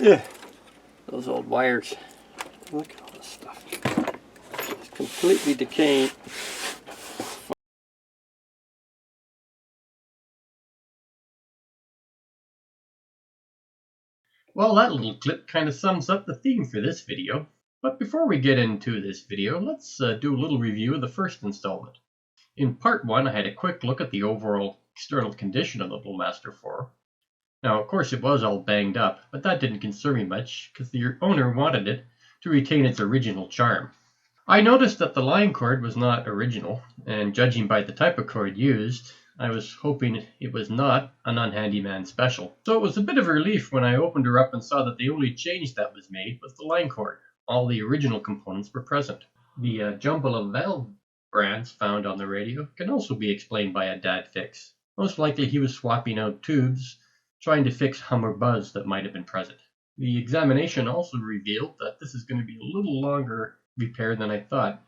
Ugh, those old wires. Look at all this stuff. It's completely decaying. Well, that little clip kind of sums up the theme for this video. But before we get into this video, let's do a little review of the first installment. In part 1, I had a quick look at the overall external condition of the Little Master 4. Now, of course, it was all banged up, but that didn't concern me much because the owner wanted it to retain its original charm. I noticed that the line cord was not original, and judging by the type of cord used, I was hoping it was not an unhandyman special. So it was a bit of a relief when I opened her up and saw that the only change that was made was the line cord. All the original components were present. The jumble of valve brands found on the radio can also be explained by a dad fix. Most likely he was swapping out tubes, trying to fix hum or buzz that might have been present. The examination also revealed that this is going to be a little longer repair than I thought,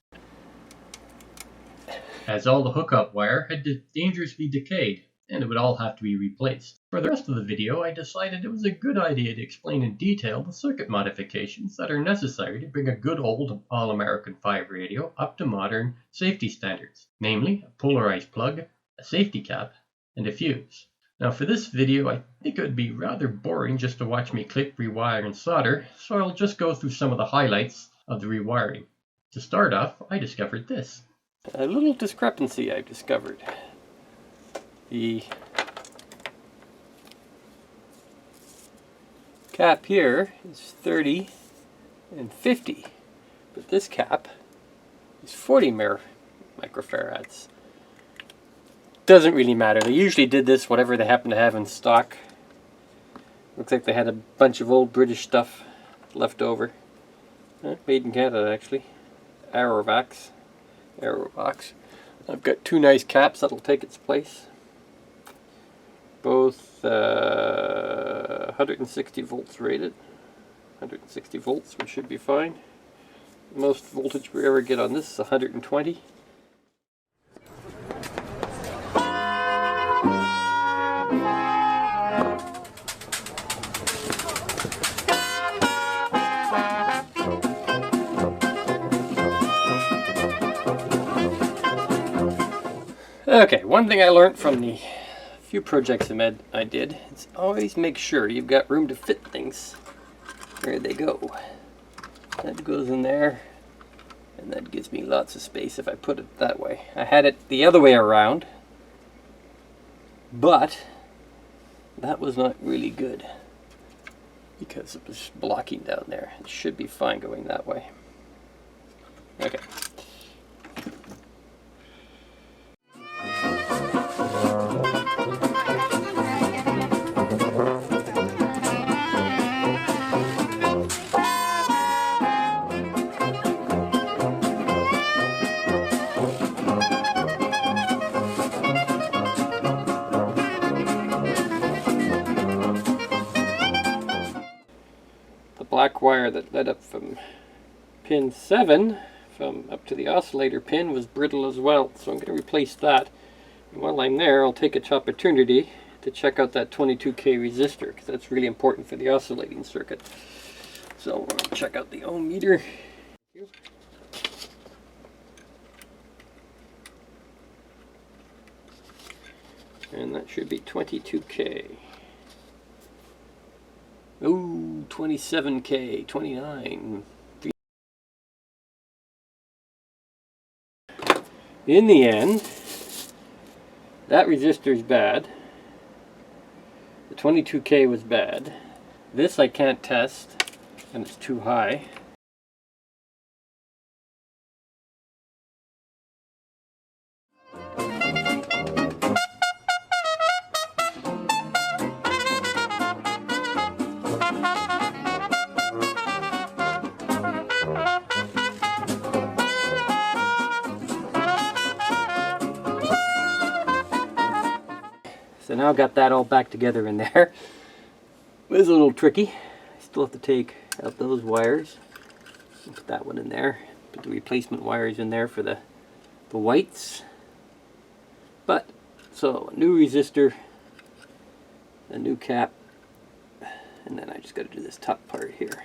as all the hookup wire had dangerously decayed, and it would all have to be replaced. For the rest of the video, I decided it was a good idea to explain in detail the circuit modifications that are necessary to bring a good old All-American 5 radio up to modern safety standards, namely a polarized plug, a safety cap, and a fuse. Now for this video, I think it would be rather boring just to watch me clip, rewire, and solder, so I'll just go through some of the highlights of the rewiring. To start off, I discovered this. A little discrepancy I've discovered. The cap here is 30 and 50, but this cap is 40 microfarads. Doesn't really matter. They usually did this whatever they happen to have in stock. Looks like they had a bunch of old British stuff left over. Made in Canada, actually. Aerovax. I've got two nice caps that'll take its place. Both 160 volts rated. 160 volts, which should be fine. Most voltage we ever get on this is 120. Okay, one thing I learned from the few projects I did is always make sure you've got room to fit things where they go. That goes in there, and that gives me lots of space if I put it that way. I had it the other way around, but that was not really good because it was blocking down there. It should be fine going that way. Okay. Black wire that led up from pin 7 up to the oscillator pin was brittle as well, so I'm going to replace that. And while I'm there, I'll take a opportunity to check out that 22K resistor, because that's really important for the oscillating circuit. So we'll check out the ohm meter. And that should be 22K. Ooh, 27K, 29. In the end, that resistor's bad. The 22K was bad. This I can't test, and it's too high. So now I've got that all back together in there. It was a little tricky. I still have to take out those wires. Put that one in there. Put the replacement wires in there for the whites. But, so, a new resistor, a new cap, and then I just got to do this top part here.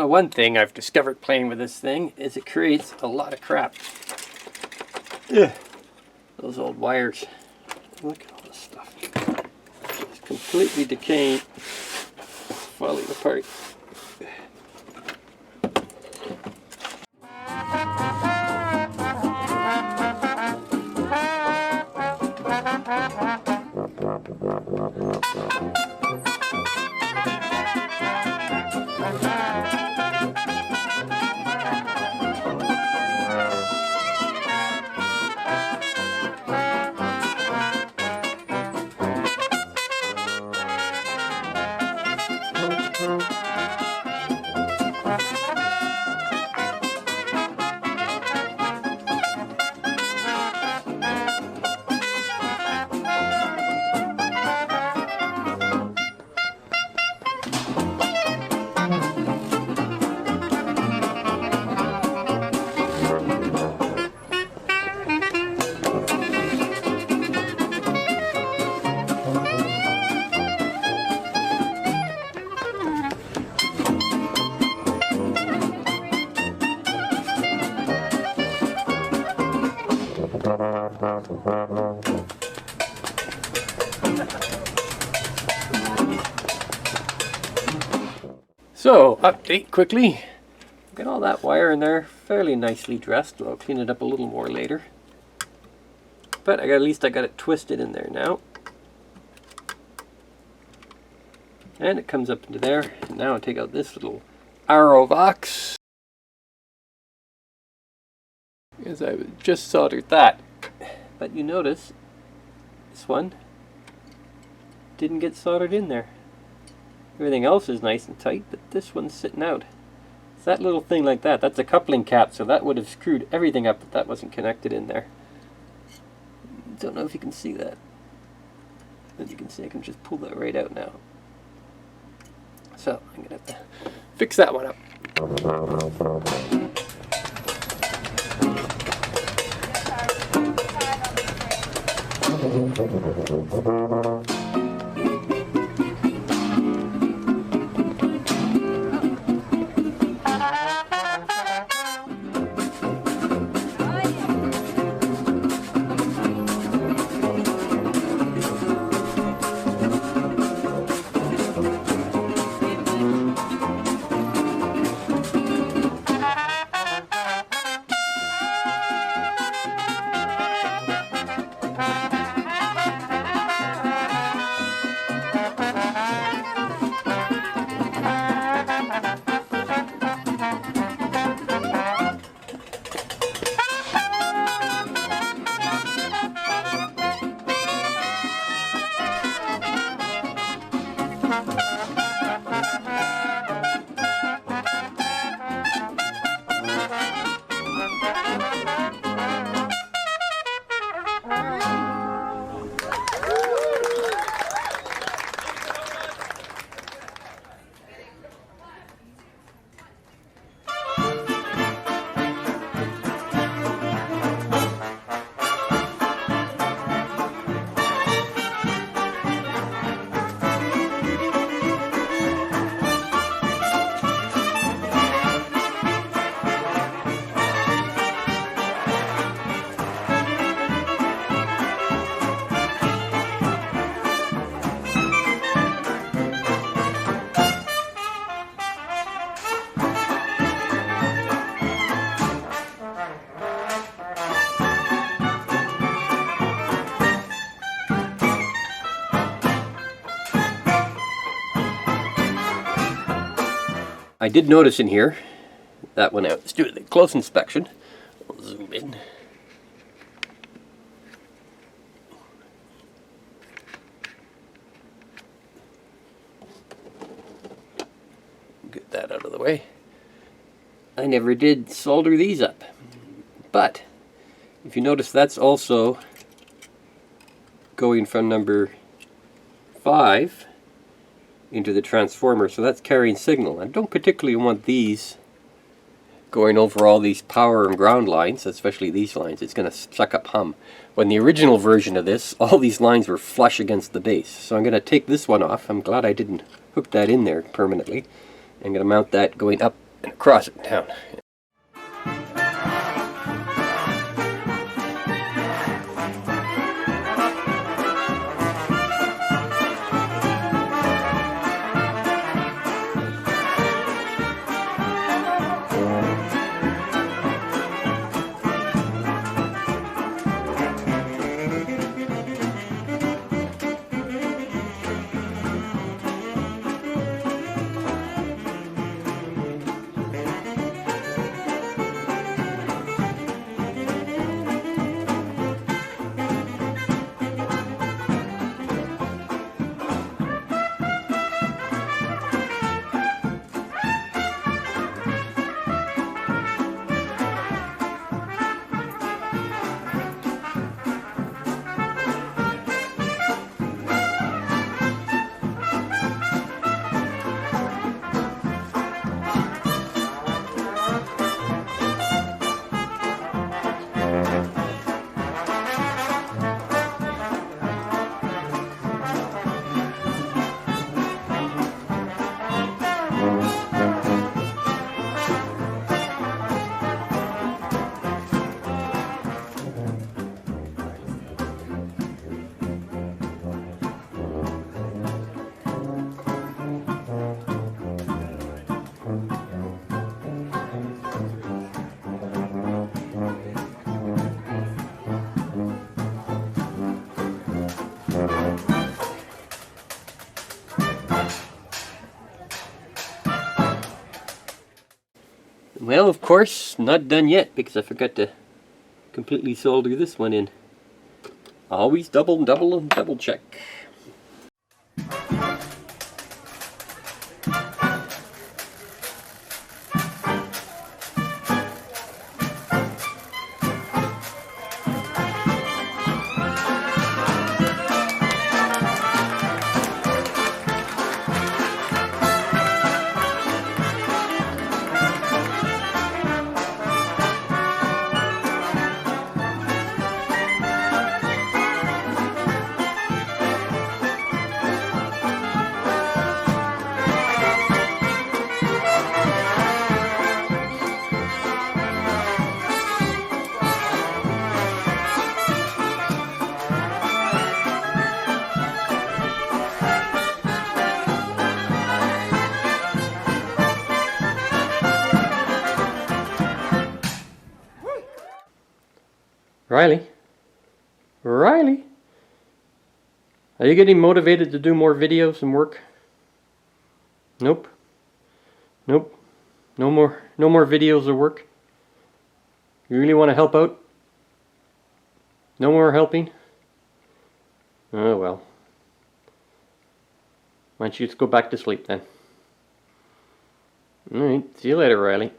One thing I've discovered playing with this thing is it creates a lot of crap. Ugh. Those old wires. Look at all this stuff. It's completely decaying, falling apart. So, update quickly. Got all that wire in there fairly nicely dressed. I'll clean it up a little more later. But at least I got it twisted in there now. And it comes up into there. And now I take out this little arrow box, because I just soldered that. But you notice this one didn't get soldered in there. Everything else is nice and tight, but this one's sitting out. It's that little thing like that. That's a coupling cap, so that would have screwed everything up if that wasn't connected in there. Don't know if you can see that. As you can see, I can just pull that right out now. So I'm gonna have to fix that one up. I did notice in here, that went out. Let's do a close inspection. I'll zoom in. Get that out of the way. I never did solder these up. But if you notice, that's also going from number 5 into the transformer, so that's carrying signal. I don't particularly want these going over all these power and ground lines, especially these lines. It's going to suck up hum. When the original version of this, all these lines were flush against the base. So I'm going to take this one off. I'm glad I didn't hook that in there permanently. I'm going to mount that going up and across it down. Well, of course, not done yet because I forgot to completely solder this one in. Always double check. Riley, are you getting motivated to do more videos and work? Nope. No more videos or work. You really want to help out? No more helping? Oh well. Why don't you just go back to sleep then? Alright, see you later, Riley.